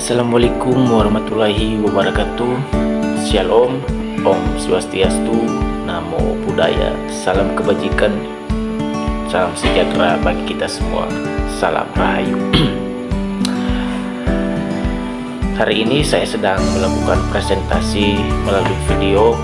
Assalamualaikum warahmatullahi wabarakatuh. Shalom, Om Swastiastu, Namo Buddhaya, salam kebajikan, salam sejahtera bagi kita semua, salam rahayu. Hari ini saya sedang melakukan presentasi melalui video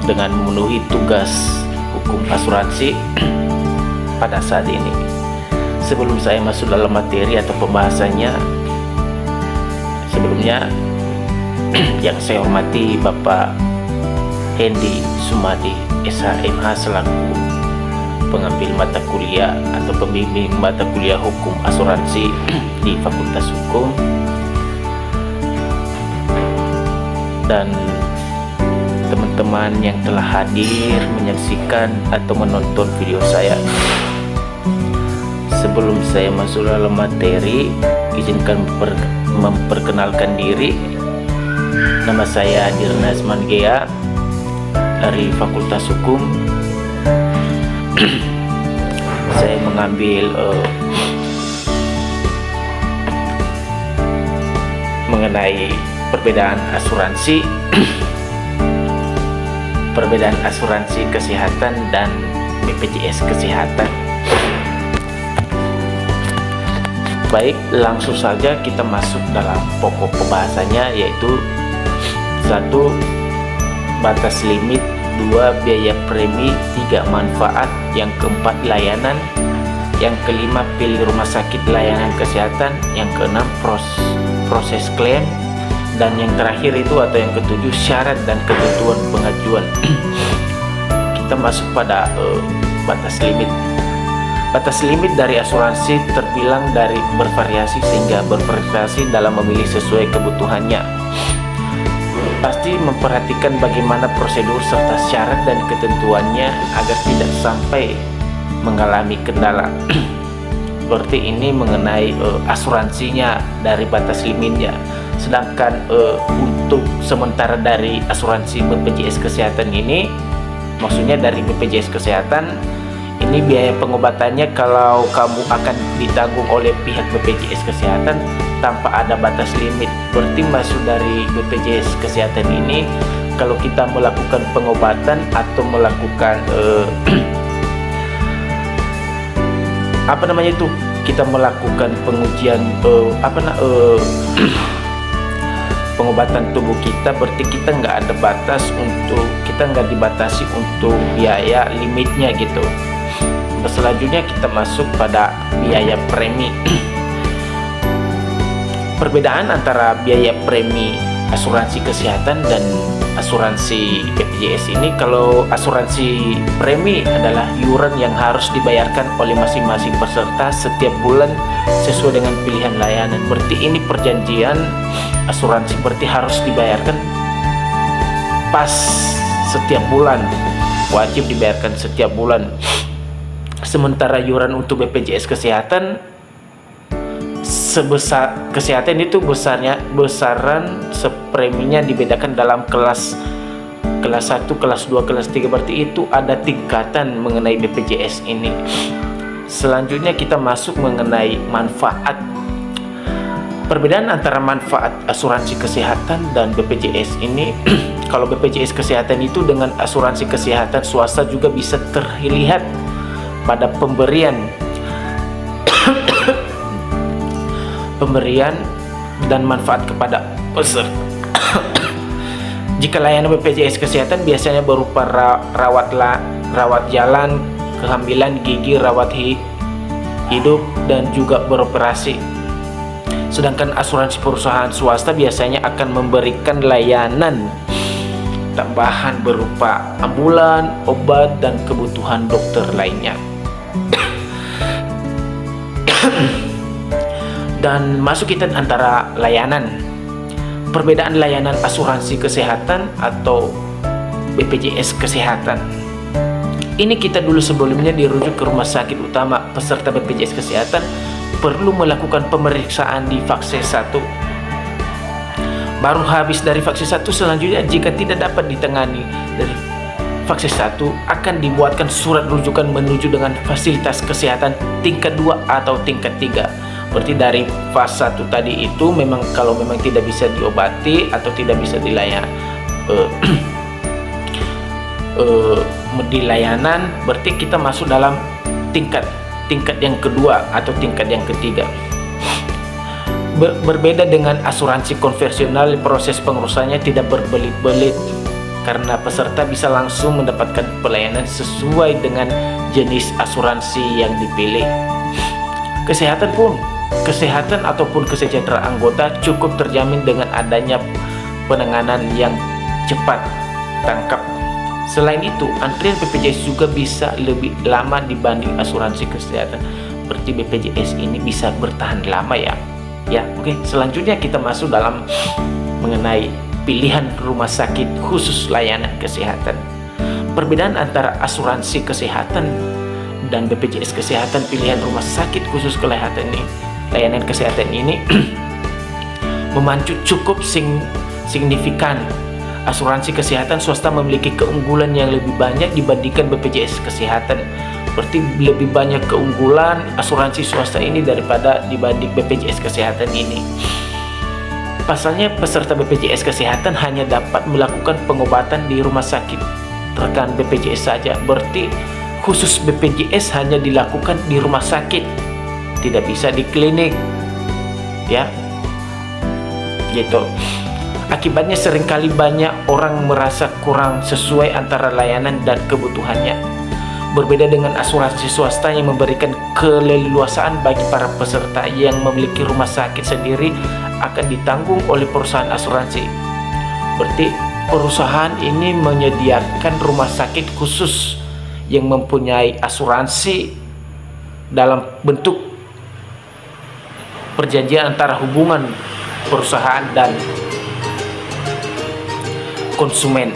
dengan memenuhi tugas hukum asuransi pada saat ini. Sebelum saya masuk dalam materi atau pembahasannya, sebelumnya yang saya hormati Bapak Hendy Sumadi SHMH selaku pengambil mata kuliah atau pembimbing mata kuliah hukum asuransi di Fakultas Hukum, dan teman-teman yang telah hadir menyaksikan atau menonton video saya. Sebelum saya masuk dalam materi, izinkan memperkenalkan diri. Nama saya Dirna Asman Gea dari Fakultas Hukum. Saya mengambil mengenai perbedaan asuransi perbedaan asuransi kesehatan dan BPJS kesehatan. Baik, langsung saja kita masuk dalam pokok pembahasannya, yaitu 1. Batas limit, 2. Biaya premi, 3. Manfaat, yang keempat layanan, yang kelima pilih rumah sakit layanan kesehatan, yang keenam proses klaim, dan yang terakhir itu atau yang ketujuh syarat dan ketentuan pengajuan. Kita masuk pada batas limit. Batas limit dari asuransi terbilang dari bervariasi sehingga bervariasi dalam memilih sesuai kebutuhannya. Pasti memperhatikan bagaimana prosedur serta syarat dan ketentuannya agar tidak sampai mengalami kendala. Berarti ini mengenai asuransinya dari batas limitnya. Sedangkan untuk sementara dari asuransi BPJS Kesehatan ini, maksudnya dari BPJS Kesehatan, ini biaya pengobatannya kalau kamu akan ditanggung oleh pihak BPJS Kesehatan tanpa ada batas limit. Berarti masuk dari BPJS Kesehatan ini, kalau kita melakukan pengobatan atau melakukan kita melakukan pengujian pengobatan tubuh kita, berarti kita nggak ada batas kita nggak dibatasi untuk biaya limitnya gitu. Selanjutnya kita masuk pada biaya premi. Perbedaan antara biaya premi asuransi kesehatan dan asuransi BPJS ini, kalau asuransi premi adalah iuran yang harus dibayarkan oleh masing-masing peserta setiap bulan sesuai dengan pilihan layanan. Berarti ini perjanjian asuransi, berarti harus dibayarkan pas setiap bulan, wajib dibayarkan setiap bulan. Sementara iuran untuk BPJS Kesehatan sebesar kesehatan itu besaran sepreminya dibedakan dalam kelas 1, kelas 2, kelas 3, berarti itu ada tingkatan mengenai BPJS ini. Selanjutnya kita masuk mengenai manfaat. Perbedaan antara manfaat asuransi kesehatan dan BPJS ini, kalau BPJS Kesehatan itu dengan asuransi kesehatan swasta juga bisa terlihat pada pemberian dan manfaat kepada peserta. Jika layanan BPJS Kesehatan biasanya berupa rawat jalan, kehamilan, gigi, rawat hidup, dan juga beroperasi. Sedangkan asuransi perusahaan swasta biasanya akan memberikan layanan tambahan berupa ambulan, obat, dan kebutuhan dokter lainnya. Dan masuk kita antara layanan. Perbedaan layanan asuransi kesehatan atau BPJS Kesehatan. Ini kita dulu sebelumnya dirujuk ke rumah sakit utama. Peserta BPJS Kesehatan perlu melakukan pemeriksaan di fase 1. Baru habis dari fase 1, selanjutnya jika tidak dapat ditangani dari fase 1 akan dibuatkan surat rujukan menuju dengan fasilitas kesehatan tingkat 2 atau tingkat 3. Berarti dari fase 1 tadi itu memang kalau memang tidak bisa diobati atau tidak bisa di layanan, berarti kita masuk dalam tingkat yang kedua atau tingkat yang ketiga. Berbeda dengan asuransi konvensional, proses pengurusannya tidak berbelit-belit karena peserta bisa langsung mendapatkan pelayanan sesuai dengan jenis asuransi yang dipilih. Kesehatan ataupun kesejahteraan anggota cukup terjamin dengan adanya penanganan yang cepat tangkap. Selain itu, antrian BPJS juga bisa lebih lama dibanding asuransi kesehatan. Berarti BPJS ini bisa bertahan lama ya. Oke. Selanjutnya kita masuk dalam mengenai pilihan rumah sakit khusus layanan kesehatan. Perbedaan antara asuransi kesehatan dan BPJS kesehatan pilihan rumah sakit khusus layanan kesehatan ini memacu cukup signifikan. Asuransi kesehatan swasta memiliki keunggulan yang lebih banyak dibandingkan BPJS kesehatan. Berarti lebih banyak keunggulan asuransi swasta ini dibanding BPJS kesehatan ini. Pasalnya peserta BPJS kesehatan hanya dapat melakukan pengobatan di rumah sakit rekan BPJS saja. Berarti khusus BPJS hanya dilakukan di rumah sakit, tidak bisa di klinik, ya gitu. Akibatnya seringkali banyak orang merasa kurang sesuai antara layanan dan kebutuhannya. Berbeda dengan asuransi swasta yang memberikan keleluasaan bagi para peserta yang memiliki rumah sakit sendiri akan ditanggung oleh perusahaan asuransi. Berarti perusahaan ini menyediakan rumah sakit khusus yang mempunyai asuransi dalam bentuk perjanjian antara hubungan perusahaan dan konsumen.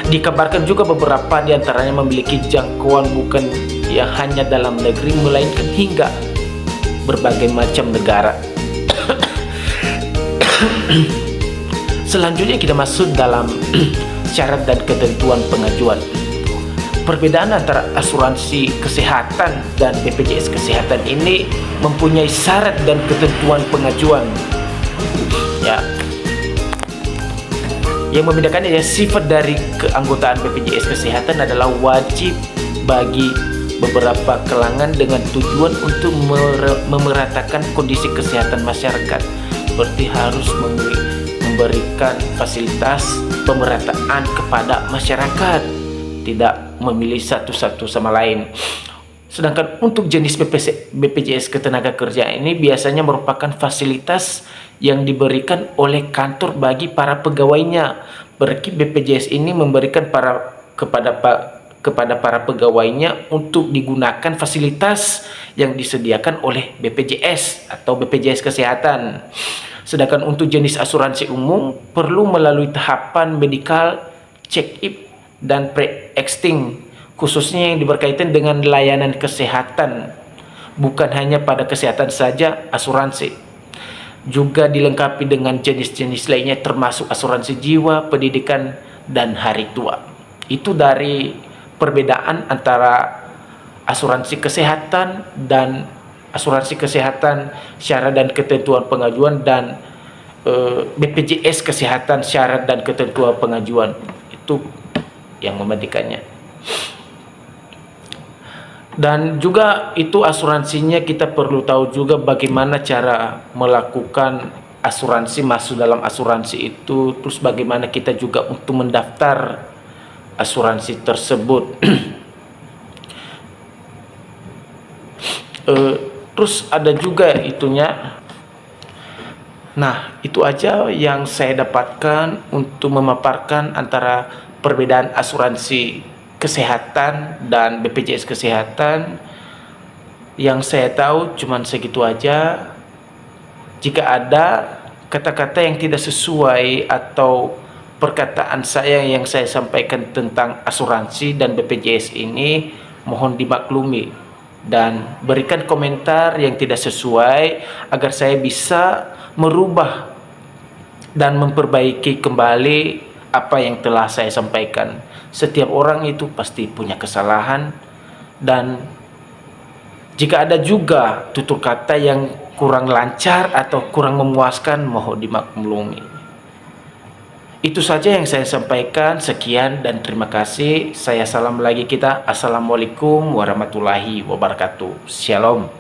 Dikabarkan juga beberapa di antaranya memiliki jangkauan bukan yang hanya dalam negeri, melainkan hingga berbagai macam negara. Selanjutnya kita masuk dalam syarat dan ketentuan pengajuan. Perbedaan antara asuransi kesehatan dan BPJS kesehatan ini mempunyai syarat dan ketentuan pengajuan. Ya. Yang membedakannya ya, sifat dari keanggotaan BPJS kesehatan adalah wajib bagi beberapa kalangan dengan tujuan untuk memeratakan kondisi kesehatan masyarakat. Berarti harus memberikan fasilitas pemerataan kepada masyarakat, tidak memilih satu sama lain. Sedangkan untuk jenis BPJS Ketenagakerjaan ini biasanya merupakan fasilitas yang diberikan oleh kantor bagi para pegawainya. Berarti BPJS ini memberikan kepada para pegawainya untuk digunakan fasilitas yang disediakan oleh BPJS atau BPJS Kesehatan. Sedangkan untuk jenis asuransi umum perlu melalui tahapan medical check-up dan pre-existing, khususnya yang berkaitan dengan layanan kesehatan. Bukan hanya pada kesehatan saja asuransi, juga dilengkapi dengan jenis-jenis lainnya termasuk asuransi jiwa, pendidikan, dan hari tua. Itu dari perbedaan antara asuransi kesehatan dan asuransi kesehatan syarat dan ketentuan pengajuan dan BPJS kesehatan syarat dan ketentuan pengajuan. Itu yang membandingkannya. Dan juga itu asuransinya kita perlu tahu juga bagaimana cara melakukan asuransi, masuk dalam asuransi itu, terus bagaimana kita juga untuk mendaftar asuransi tersebut. Terus ada juga itunya. Nah, itu aja yang saya dapatkan untuk memaparkan antara perbedaan asuransi kesehatan dan BPJS kesehatan. Yang saya tahu cuman segitu aja. Jika ada kata-kata yang tidak sesuai atau perkataan saya yang saya sampaikan tentang asuransi dan BPJS ini, mohon dimaklumi dan berikan komentar yang tidak sesuai agar saya bisa merubah dan memperbaiki kembali apa yang telah saya sampaikan. Setiap orang itu pasti punya kesalahan, dan jika ada juga tutur kata yang kurang lancar atau kurang memuaskan, mohon dimaklumi. Itu saja yang saya sampaikan. Sekian dan terima kasih. Saya salam lagi kita. Assalamualaikum warahmatullahi wabarakatuh. Shalom.